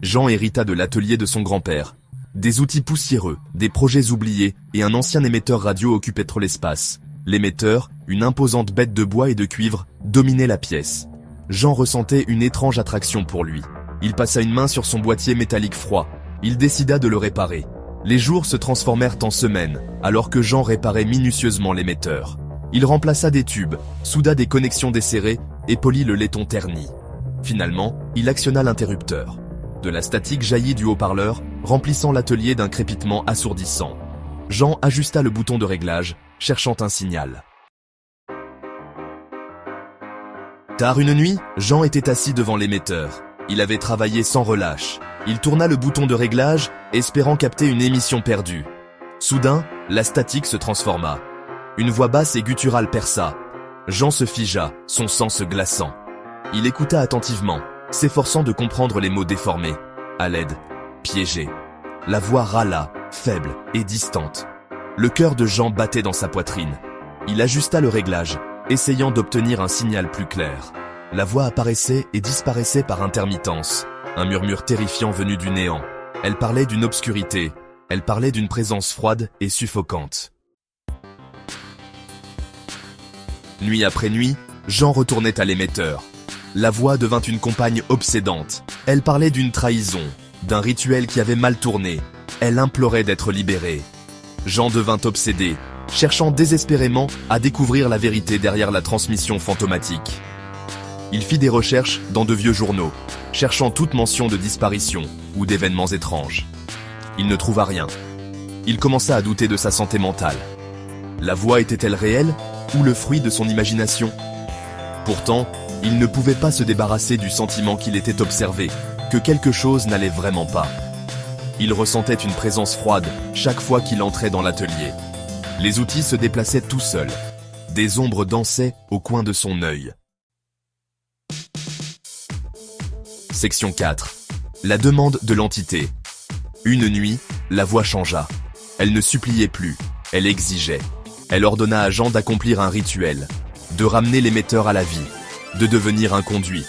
Jean hérita de l'atelier de son grand-père. Des outils poussiéreux, des projets oubliés et un ancien émetteur radio occupait trop l'espace. L'émetteur, une imposante bête de bois et de cuivre, dominait la pièce. Jean ressentait une étrange attraction pour lui. Il passa une main sur son boîtier métallique froid. Il décida de le réparer. Les jours se transformèrent en semaines, alors que Jean réparait minutieusement l'émetteur. Il remplaça des tubes, souda des connexions desserrées et polit le laiton terni. Finalement, il actionna l'interrupteur. De la statique jaillit du haut-parleur, remplissant l'atelier d'un crépitement assourdissant. Jean ajusta le bouton de réglage, cherchant un signal. Tard une nuit, Jean était assis devant l'émetteur. Il avait travaillé sans relâche. Il tourna le bouton de réglage, espérant capter une émission perdue. Soudain, la statique se transforma. Une voix basse et gutturale perça. Jean se figea, son sang se glaçant. Il écouta attentivement, s'efforçant de comprendre les mots déformés. À l'aide, piégé. La voix râla, faible et distante. Le cœur de Jean battait dans sa poitrine. Il ajusta le réglage, essayant d'obtenir un signal plus clair. La voix apparaissait et disparaissait par intermittence. Un murmure terrifiant venu du néant. Elle parlait d'une obscurité. Elle parlait d'une présence froide et suffocante. Nuit après nuit, Jean retournait à l'émetteur. La voix devint une compagne obsédante. Elle parlait d'une trahison, d'un rituel qui avait mal tourné. Elle implorait d'être libérée. Jean devint obsédé, cherchant désespérément à découvrir la vérité derrière la transmission fantomatique. Il fit des recherches dans de vieux journaux, cherchant toute mention de disparition ou d'événements étranges. Il ne trouva rien. Il commença à douter de sa santé mentale. La voix était-elle réelle ou le fruit de son imagination? Pourtant, il ne pouvait pas se débarrasser du sentiment qu'il était observé, que quelque chose n'allait vraiment pas. Il ressentait une présence froide chaque fois qu'il entrait dans l'atelier. Les outils se déplaçaient tout seuls. Des ombres dansaient au coin de son œil. Section 4. La demande de l'entité. Une nuit, la voix changea. Elle ne suppliait plus, elle exigeait. Elle ordonna à Jean d'accomplir un rituel, de ramener l'émetteur à la vie, de devenir un conduit.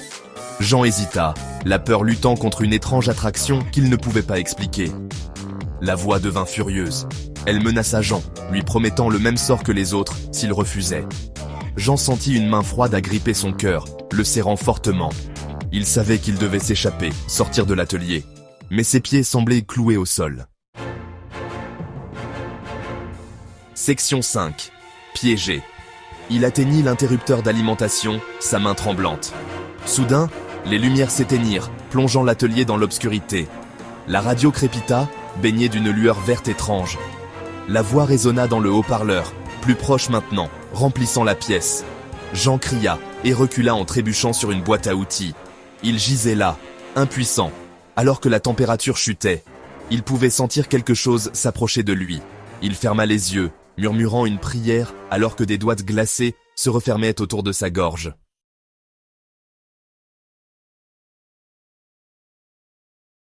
Jean hésita, la peur luttant contre une étrange attraction qu'il ne pouvait pas expliquer. La voix devint furieuse. Elle menaça Jean, lui promettant le même sort que les autres s'il refusait. Jean sentit une main froide agripper son cœur, le serrant fortement. Il savait qu'il devait s'échapper, sortir de l'atelier. Mais ses pieds semblaient cloués au sol. Section 5. Piégé. Il atteignit l'interrupteur d'alimentation, sa main tremblante. Soudain, les lumières s'éteignirent, plongeant l'atelier dans l'obscurité. La radio crépita, baignée d'une lueur verte étrange. La voix résonna dans le haut-parleur, plus proche maintenant, remplissant la pièce. Jean cria et recula en trébuchant sur une boîte à outils. Il gisait là, impuissant, alors que la température chutait. Il pouvait sentir quelque chose s'approcher de lui. Il ferma les yeux, murmurant une prière alors que des doigts glacés se refermaient autour de sa gorge.